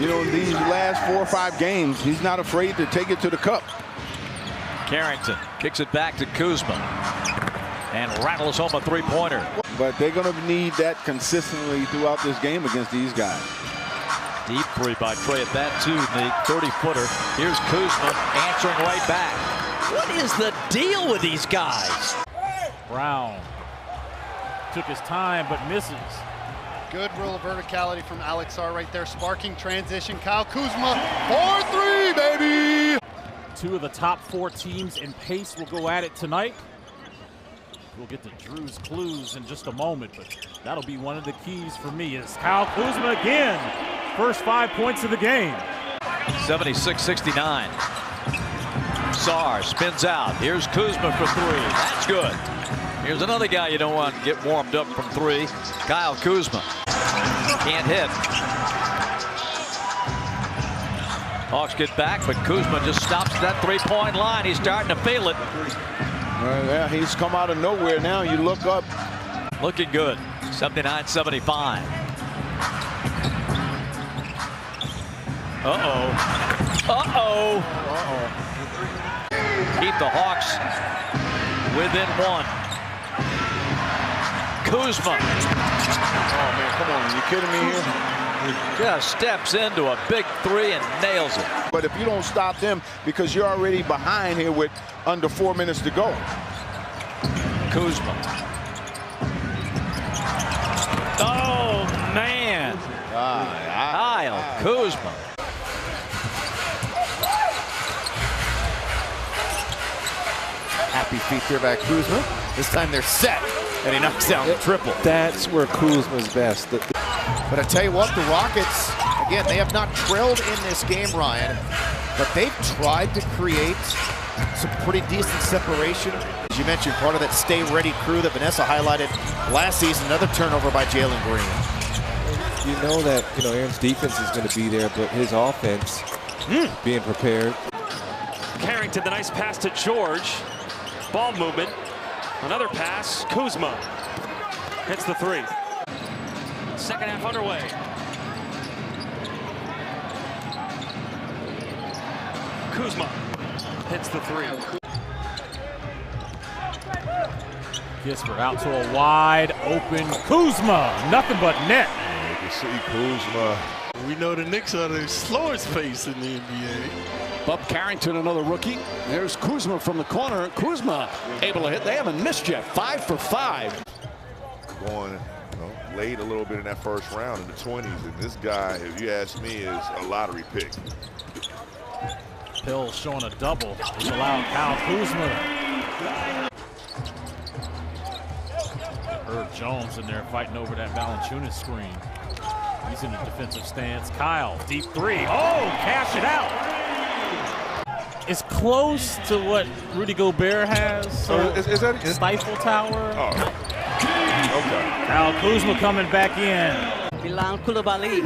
You know, in these last 4 or 5 games, he's not afraid to take it to the cup. Carrington kicks it back to Kuzma and rattles home a three-pointer. But they're going to need that consistently throughout this game against these guys. Deep three by Trey at that too, the 30-footer. Here's Kuzma answering right back. What is the deal with these guys? Brown took his time but misses. Good rule of verticality from Alex R right there, sparking transition. Kyle Kuzma, 4-3, baby! 2 of the top 4 teams in pace will go at it tonight. We'll get to Drew's clues in just a moment, but that'll be one of the keys for me is Kyle Kuzma again. First 5 points of the game. 76-69. Sarr spins out. Here's Kuzma for 3. That's good. Here's another guy you don't want to get warmed up from 3. Kyle Kuzma. Can't hit. Hawks get back, but Kuzma just stops at that 3-point line. He's starting to feel it. Yeah, he's come out of nowhere now. You look up. Looking good. 79-75. Uh-oh. Uh-oh. Uh-oh. Keep the Hawks within 1. Kuzma. Oh, man, come on. Are you kidding me here? Just steps into a big 3 and nails it. But if you don't stop them because you're already behind here with under 4 minutes to go. Kuzma. Oh, man. Kyle Kuzma. Happy feet there by Kuzma. This time they're set, and he knocks down the triple. That's where Kuzma's best. But I tell you what, the Rockets, again, they have not trailed in this game, Ryan, but they've tried to create some pretty decent separation. As you mentioned, part of that stay ready crew that Vanessa highlighted last season, another turnover by Jalen Green. You know that, Aaron's defense is going to be there, but his offense being prepared. Carrington, the nice pass to George. Ball movement. Another pass. Kuzma hits the 3. Second half underway. Kuzma hits the 3. Kisper out to a wide open Kuzma. Nothing but net. You can see Kuzma. We know the Knicks are the slowest pace in the NBA. Bub Carrington, another rookie. There's Kuzma from the corner. Kuzma able to hit. They haven't missed yet. 5 for 5. Going late a little bit in that first round in the 20s. And this guy, if you ask me, is a lottery pick. Hill showing a double, which allowed Kyle Kuzma. Herb Jones in there fighting over that Valanciunas screen. He's in a defensive stance. Kyle, deep 3. Oh, cash it out. It's close to what Rudy Gobert has. So is that Stifle Tower? Oh. Okay. Kyle Kuzma coming back in. Bilal Coulibaly,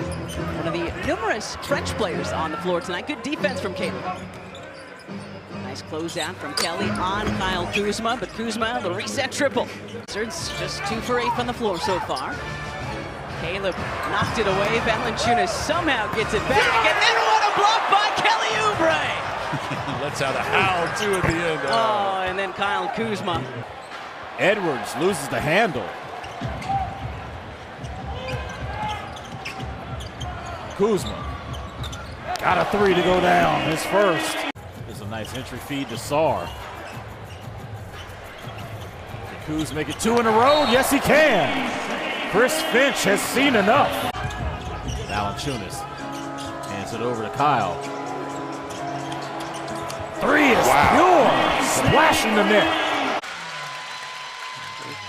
one of the numerous French players on the floor tonight. Good defense from Caleb. Nice closeout from Kelly on Kyle Kuzma, but Kuzma, the reset triple. Wizards just 2 for 8 from the floor so far. Caleb knocked it away. Valanciunas somehow gets it back, and then what a block by Kelly Oubre! Let's out a howl too at the end. Oh, and then Kyle Kuzma. Edwards loses the handle. Kuzma got a 3 to go down, his first. There's a nice entry feed to Sarr. Can Kuz make it 2 in a row? Yes, he can. Chris Finch has seen enough. Valanciunas hands it over to Kyle. 3 is pure, splashing the net.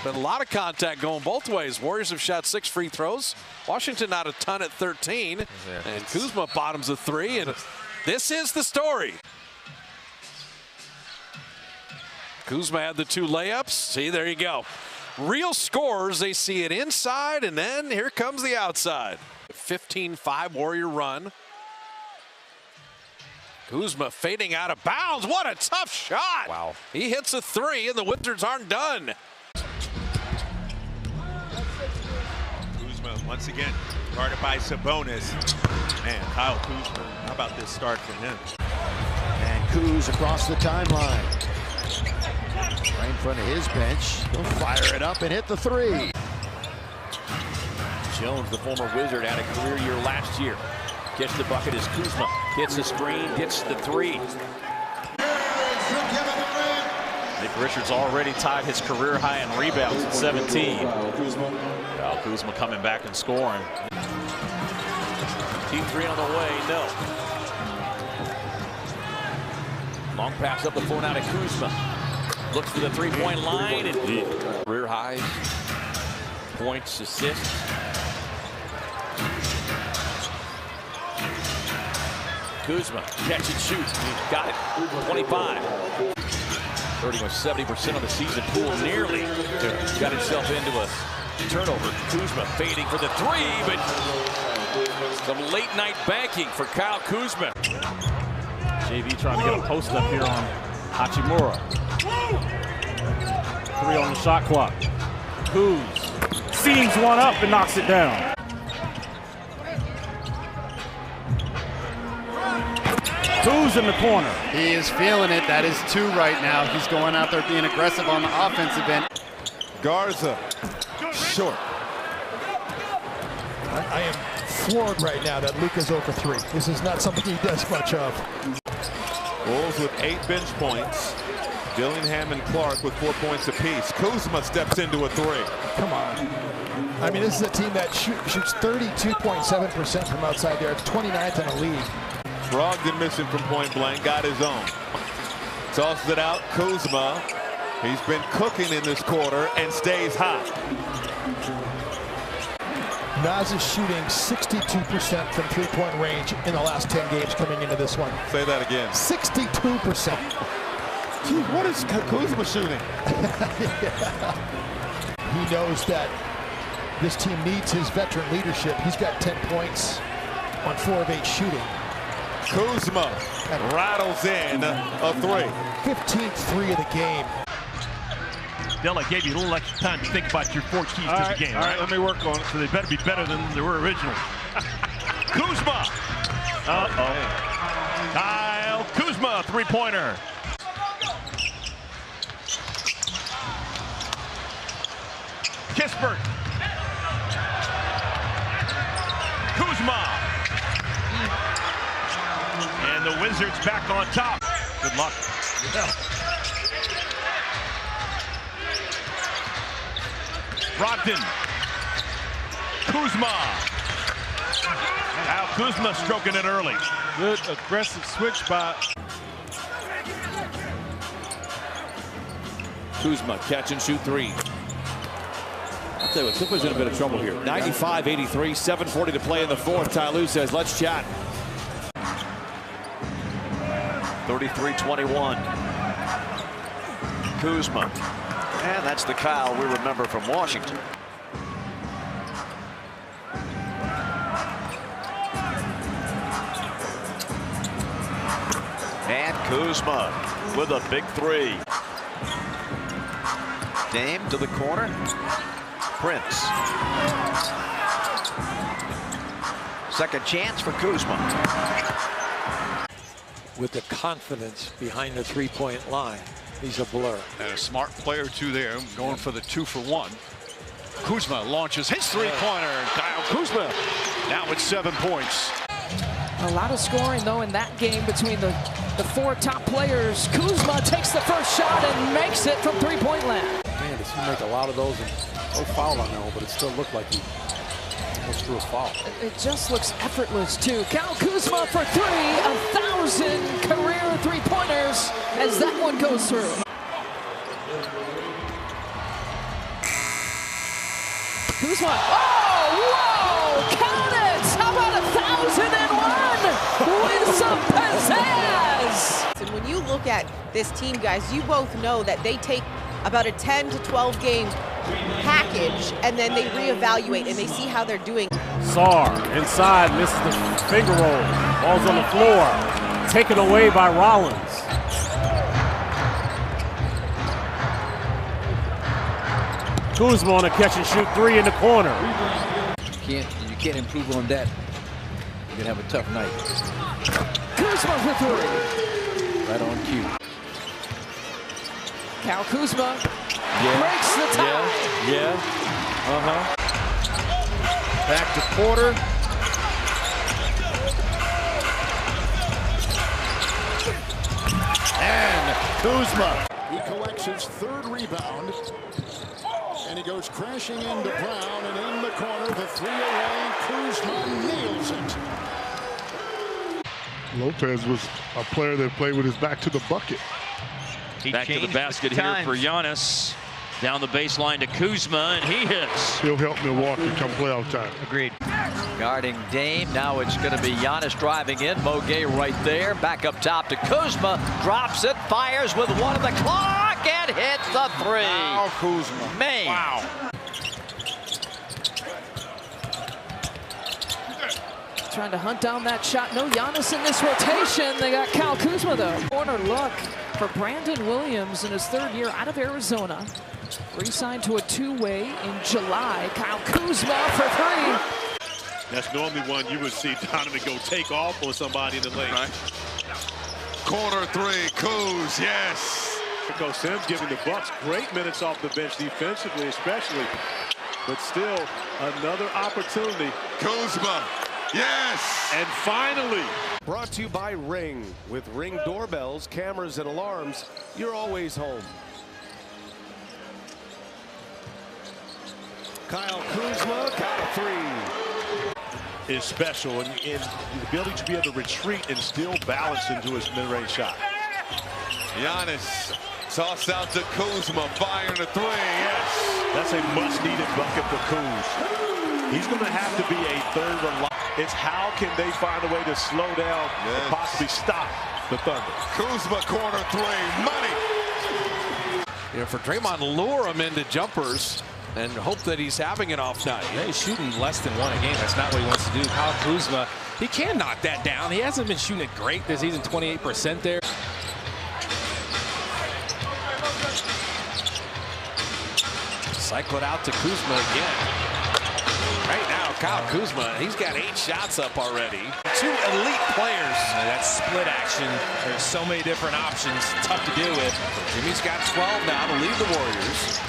Been a lot of contact going both ways. Warriors have shot 6 free throws. Washington not a ton at 13. And Kuzma bottoms a 3. And this is the story. Kuzma had the 2 layups. See, there you go. Real scorers, they see it inside, and then here comes the outside. 15-5 Warrior run. Kuzma fading out of bounds. What a tough shot. Wow. He hits a 3, and the Wizards aren't done. Kuzma once again Guarded by Sabonis. Man, Kyle Kuzma, how about this start for him? And Kuz across the timeline. Right in front of his bench. He'll fire it up and hit the three. Jones, the former Wizard, had a career year last year. Gets the bucket as Kuzma hits the screen, gets the three. Nick Richards already tied his career high in rebounds at 17. Kyle Kuzma coming back and scoring. Team three on the way, no. Long pass up the floor now to Kuzma. Looks for the three-point line and career highs, points, assists. Kuzma, catch and shoot. He got it. 25. 70% of the season pool, nearly got himself into a turnover. Kuzma fading for the three, but some late night banking for Kyle Kuzma. JV trying to get a post up here on Hachimura. Three on the shot clock. Kuz seams one up and knocks it down. Kuz in the corner. He is feeling it. That is 2 right now. He's going out there being aggressive on the offensive end. Garza, short. I am floored right now that Luka's over 3. This is not something he does much of. Wolves with 8 bench points. Dillingham and Clark with 4 points apiece. Kuzma steps into a 3. Come on. I mean, this is a team that shoots 32.7% from outside there. It's 29th in the league. Brogdon missing from point blank, got his own. Tosses it out, Kuzma. He's been cooking in this quarter and stays hot. Naz is shooting 62% from three-point range in the last 10 games coming into this one. Say that again. 62%. Gee, what is Kuzma shooting? Yeah. He knows that this team needs his veteran leadership. He's got 10 points on 4 of 8 shooting. Kuzma rattles in a 3. 15th 3 of the game. Della gave you a little extra time to think about your 4 keys to the game. All right, let me work on it. So they better be better than they were originally. Kuzma. Uh-oh. Kyle Kuzma, three-pointer. Kispert. Kuzma. And the Wizards back on top. Good luck. Yeah. Brogdon. Kuzma. Now Kuzma stroking it early. Good aggressive switch by Kuzma, catch and shoot 3. I'll tell you what, Clippers in a bit of trouble here. 95-83, 7:40 to play in the 4th. Ty Lue says, let's chat. 33-21. Kuzma. And that's the Kyle we remember from Washington. And Kuzma with a big 3. Dame to the corner. Prince. Second chance for Kuzma. With the confidence behind the three-point line, he's a blur. And a smart player too there, going for the 2-for-1. Kuzma launches his three-pointer. Kyle Kuzma now with 7 points. A lot of scoring though in that game between the 4 top players. Kuzma takes the first shot and makes it from three-point land. Man, does he make a lot of those? And no foul on that, but it still looked like he almost threw a foul. It just looks effortless too. Kyle Kuzma for 3, 1,000 career three-pointers as that one goes through. Kuzma, oh, whoa, count it! How about 1,001 with some pizzazz? And when you look at this team, guys, you both know that they take about a 10 to 12 game package and then they reevaluate and they see how they're doing. Sarr inside, misses the finger roll. Ball's on the floor. Taken away by Rollins. Kuzma on a catch and shoot three in the corner. You can't improve on that, you're going to have a tough night. Kuzma for three. Right on cue. Kyle Kuzma breaks the tie. Back to Porter. And Kuzma. He collects his third rebound. And he goes crashing into Brown, and in the corner, the three away. Kuzma nails it. Lopez was a player that played with his back to the bucket. Back to the basket here for Giannis. Down the baseline to Kuzma, and he hits. He'll help Milwaukee come playoff time. Agreed. Guarding Dame. Now it's going to be Giannis driving in. Mogay right there. Back up top to Kuzma. Drops it. Fires with 1 on the clock and hits the three. Wow, Kuzma. Man. Wow. Trying to hunt down that shot. No Giannis in this rotation. They got Kyle Kuzma, though. Corner look for Brandon Williams in his 3rd year out of Arizona. Re-signed to a 2-way in July. Kyle Kuzma for 3. That's normally one you would see Donovan go take off on somebody in the lane. Right. Corner 3, Kuz, yes. Coach Sims giving the Bucks great minutes off the bench defensively, especially. But still, another opportunity. Kuzma, yes. And finally. Brought to you by Ring. With Ring doorbells, cameras, and alarms, you're always home. Kyle Kuzma got a 3. Is special and the ability to be able to retreat and still balance into his mid-range shot. Giannis tossed out to Kuzma, firing a 3. Yes, that's a much-needed bucket for Kuz. He's going to have to be a third reliable. It's how can they find a way to slow down and possibly stop the Thunder. Kuzma corner 3, money. You know, for Draymond, lure him into jumpers and hope that he's having an off night. Yeah, he's shooting less than 1 a game. That's not what he wants to do. Kyle Kuzma, he can knock that down. He hasn't been shooting it great this season, 28% there. Cycle it out to Kuzma again. Right now, Kyle Kuzma, he's got 8 shots up already. 2 elite players. That's split action. There's so many different options. Tough to deal with. Jimmy's got 12 now to lead the Warriors.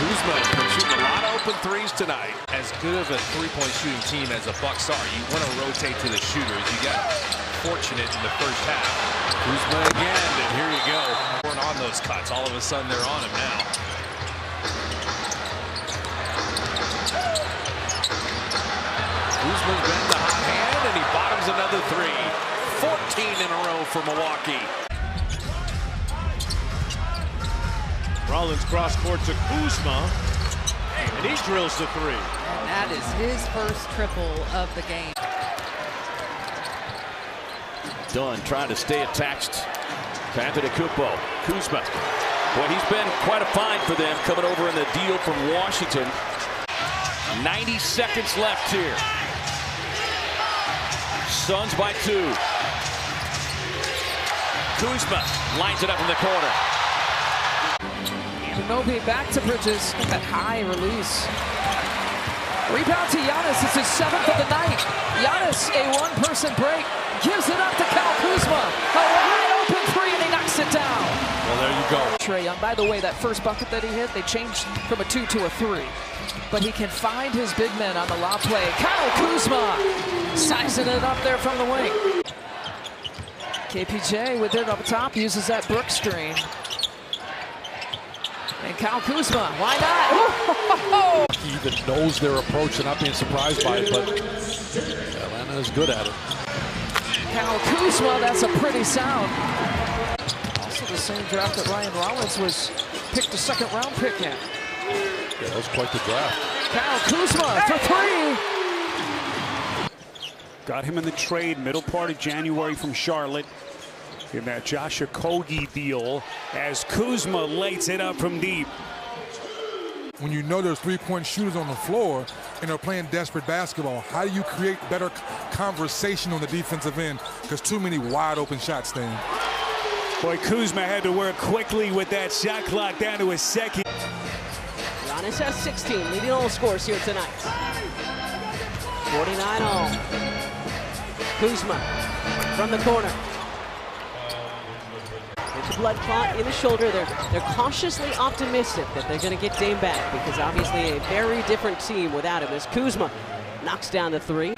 Kuzma has been shooting a lot of open threes tonight. As good of a three-point shooting team as the Bucks are, you want to rotate to the shooters. You got fortunate in the first half. Kuzma again, and here you go. Weren't on those cuts. All of a sudden, they're on him now. Kuzma's been the hot hand, and he bottoms another 3. 14 in a row for Milwaukee. Rollins cross court to Kuzma, and he drills the 3. And that is his first triple of the game. Dunn trying to stay attached to Antetokounmpo. Kuzma. Boy, he's been quite a find for them coming over in the deal from Washington. 90 seconds left here. Suns by 2. Kuzma lines it up in the corner. Ginobili back to Bridges. That high release. Rebound to Giannis. It's his 7th of the night. Giannis, a 1-person break. Gives it up to Kyle Kuzma. A wide open 3, and he knocks it down. Well, there you go. Trae Young. By the way, that first bucket that he hit, they changed from a 2 to a 3. But he can find his big men on the lob play. Kyle Kuzma sizing it up there from the wing. KPJ with it up top, uses that Brook screen. And Kyle Kuzma, why not? He even knows their approach and not being surprised by it, but Atlanta is good at it. Kyle Kuzma, that's a pretty sound. Also the same draft that Ryan Rollins was picked a 2nd-round pick at. Yeah, that was quite the draft. Kyle Kuzma for 3. Got him in the trade middle part of January from Charlotte in that Josh Okogie deal as Kuzma lights it up from deep. When you know there's three-point shooters on the floor and they're playing desperate basketball, how do you create better conversation on the defensive end? Because too many wide open shots staying. Boy, Kuzma had to work quickly with that shot clock down to his 2nd. Giannis has 16, leading all scores here tonight. 49 all. Kuzma from the corner. It's a blood clot in the shoulder. They're cautiously optimistic that they're going to get Dame back because obviously a very different team without him as Kuzma knocks down the three.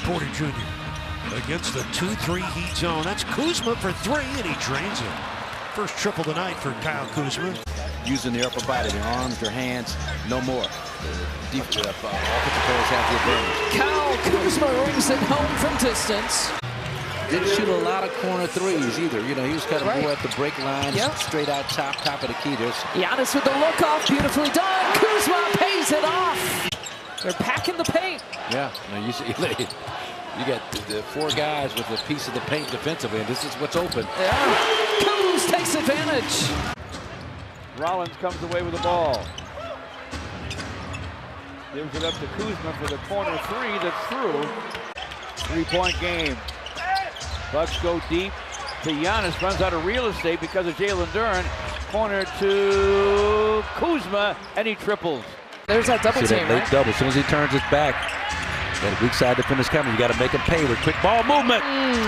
Porter Jr. against the 2-3 heat zone. That's Kuzma for three, and he drains it. First triple tonight for Kyle Kuzma. Using their upper body, their arms, their hands, no more. The offensive players have the advantage. Kyle Kuzma rings it home from distance. Didn't shoot a lot of corner threes either. You know, he was kind of more at the break line, straight out top of the key. There's Giannis with the look off, beautifully done. Kuzma pays it off. They're packing the paint. Yeah, you see, you got the four guys with a piece of the paint defensively, and this is what's open. Yeah, Kuz takes advantage. Rollins comes away with the ball. Gives it up to Kuzma for the corner three that's through. Three-point game. Bucks go deep to Giannis, runs out of real estate because of Jalen Duren. Corner to Kuzma, and he triples. There's that double team, late double. As soon as he turns his back, that weak side defender's coming. You got to make him pay with quick ball movement.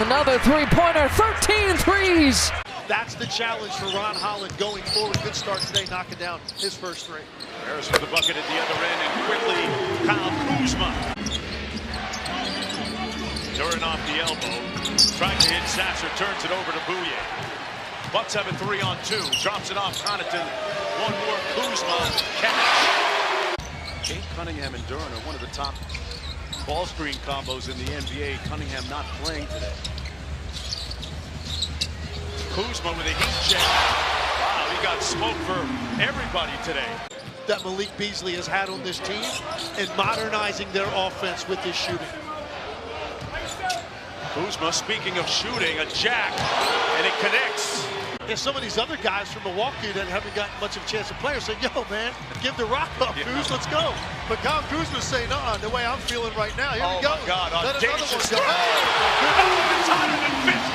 Another three-pointer, 13 threes. That's the challenge for Ron Holland going forward. Good start today, knocking down his first three. Harris with the bucket at the other end, and quickly Kyle Kuzma. Duren off the elbow, trying to hit Sasser, turns it over to Bouye. Bucks have a 3-on-2, drops it off Connaughton. One more Kuzma, catch. Kate Cunningham and Duren are one of the top ball screen combos in the NBA. Cunningham not playing today. Kuzma with a heat check. Wow, he got smoke for everybody today. That Malik Beasley has had on this team and modernizing their offense with his shooting. Kuzma, speaking of shooting, a jack, and it connects. And some of these other guys from Milwaukee that haven't gotten much of a chance to play are saying, yo, man, give the rock up, Kuz, let's go. But Kyle Kuzma's saying, the way I'm feeling right now, here we go. Oh, my God, let another one audacious. go. Oh, it's hotter than fifth.